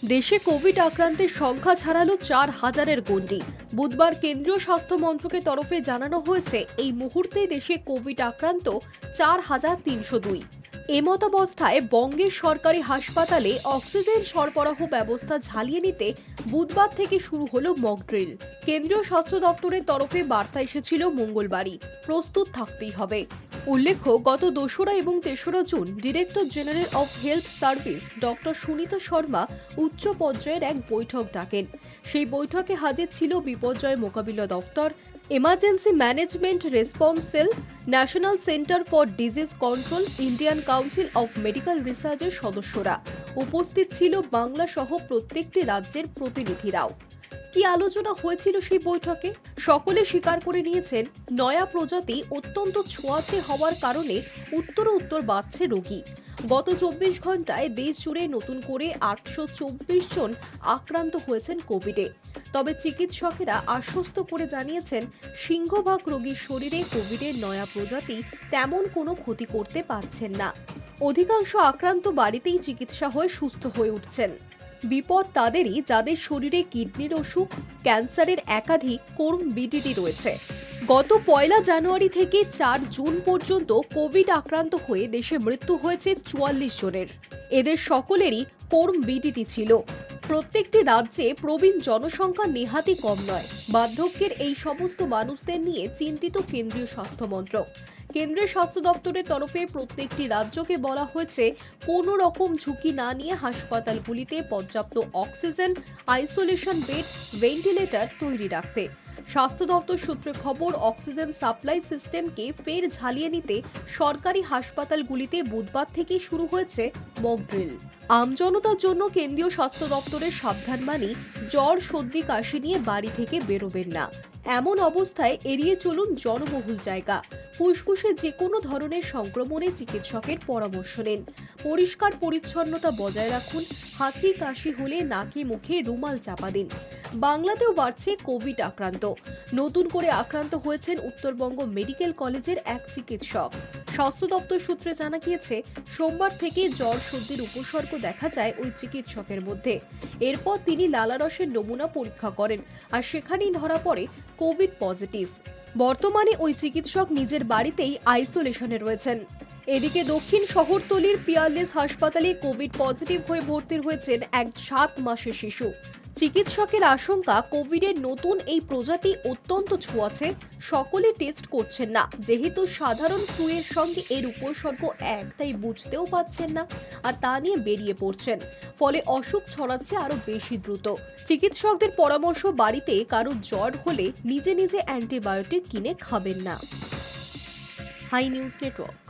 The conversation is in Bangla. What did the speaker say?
দেশে কোভিড আক্রান্তের সংখ্যা ছাড়ালো 4,000-এর গণ্ডি। বুধবার কেন্দ্রীয় স্বাস্থ্য মন্ত্রকের তরফে জানানো হয়েছে এই মুহূর্তে দেশে কোভিড আক্রান্ত 4,302। এমতাবস্থায় বঙ্গের সরকারি হাসপাতালে অক্সিজেন সরবরাহ ব্যবস্থা ঝালিয়ে নিতে বুধবার থেকে শুরু হলো মক ড্রিল। কেন্দ্রীয় স্বাস্থ্য দপ্তরের তরফে বার্তা এসেছিল মঙ্গলবারই, প্রস্তুত থাকতেই হবে। উল্লেখ্য, গত 2রা এবং 3রা June director general of health service doctor Sunita Sharma উচ্চ পর্যায়ের এক বৈঠক ডাকেন। সেই বৈঠকে হাজির ছিল বিপর্যয় মোকাবিলা দপ্তর, emergency management response cell, national centre for disease control, Indian council of medical রিসার্চের সদস্যরা। উপস্থিত ছিল বাংলা সহ প্রত্যেকটি রাজ্যের প্রতিনিধিরাও। কি আলোচনা হয়েছিল সেই বৈঠকে? সকলে স্বীকার করে নিয়েছেন নয়া প্রজাতি অত্যন্ত ছোঁয়াচে হওয়ার কারণে উত্তর বাড়ছে রোগী। গত 24 ঘন্টায় দেশ জুড়ে নতুন করে 824 জন আক্রান্ত হয়েছেন কোভিডে। তবে চিকিৎসকেরা আশ্বস্ত করে জানিয়েছেন সিংহভাগ রোগীর শরীরে কোভিডের নয়া প্রজাতি তেমন কোনো ক্ষতি করতে পারছেন না। অধিকাংশ আক্রান্ত বাড়িতেই চিকিৎসা হয়ে সুস্থ হয়ে উঠছেন। বিপদ তাদেরই যাদের শরীরে কিডনির অসুখ, ক্যান্সারের একাধিক কোমরবিডিটি রয়েছে। গত 1 জানুয়ারি থেকে 4 জুন পর্যন্ত কোভিড আক্রান্ত হয়ে দেশে মৃত্যু হয়েছে 44 জনের। এদের সকলেরই কোমরবিডিটি ছিল। প্রত্যেকটি রাজ্যে প্রবীণ জনসংখ্যা নেহাতই কম নয়। বার্ধক্যের এই সমস্ত মানুষদের নিয়ে চিন্তিত কেন্দ্রীয় স্বাস্থ্য মন্ত্রক। কেন্দ্রীয় স্বাস্থ্য দপ্তরের তরফে প্রত্যেকটি রাজ্যকে বলা হয়েছে কোনো রকম ঝুঁকি না নিয়ে হাসপাতালগুলিতে পর্যাপ্ত অক্সিজেন, আইসোলেশন বেড, ভেন্টিলেটর তৈরি রাখতে। স্বাস্থ্য দপ্তর সূত্রে খবর, অক্সিজেন সাপ্লাই সিস্টেমকে ফের ঝালিয়ে নিতে সরকারি হাসপাতালগুলিতে বুধবার থেকেই শুরু হয়েছে মক ড্রিল। আমজনতার জন্য কেন্দ্রীয় স্বাস্থ্য দপ্তরের সাবধানবাণী, জ্বর, সর্দি, কাশি নিয়ে বাড়ি থেকে বেরোবেন না। এমন অবস্থায় এড়িয়ে চলুন জনবহুল জায়গা। ফুসফুসে যে কোনো ধরনের সংক্রমণে চিকিৎসকের পরামর্শ নিন। পরিষ্কার পরিচ্ছন্নতা বজায় রাখুন। হাঁচি কাশি হলে নাকে মুখে রুমাল চাপা দিন। বাংলাতেও বাড়ছে কোভিড আক্রান্ত। নতুন করে আক্রান্ত হয়েছেন উত্তরবঙ্গ মেডিকেল কলেজের এক চিকিৎসক। স্বাস্থ্য দপ্তর সূত্রে জানা গিয়েছে, সোমবার থেকে জ্বর সর্দির উপসর্গ দেখা যায় ওই চিকিৎসকের মধ্যে। এরপর তিনি লালারসের নমুনা পরীক্ষা করেন, আর সেখানেই ধরা পড়ে কোভিড পজিটিভ। বর্তমানে ওই চিকিৎসক নিজের বাড়িতেই আইসোলেশনে রয়েছেন। এদিকে দক্ষিণ শহরতলির পিয়ারলেস হাসপাতালে কোভিড পজিটিভ হয়ে ভর্তি হয়েছেন এক 7 মাসের শিশু। চিকিৎসকের আশঙ্কা, কোভিডের নতুন এই প্রজাতি অত্যন্ত ছোঁয়াচে। সকলে টেস্ট করছেন না, যেহেতু সাধারণ ফ্লু এর সঙ্গে এর উপসর্গ এক, তাই বুঝতেও পারছেন না, আর তা নিয়ে বেরিয়ে পড়ছেন। ফলে অসুখ ছড়াচ্ছে আরো বেশি দ্রুত। চিকিৎসকদের পরামর্শ, বাড়িতে কারো জ্বর হলে নিজে অ্যান্টিবায়োটিক কিনে খাবেন না। Hi news network.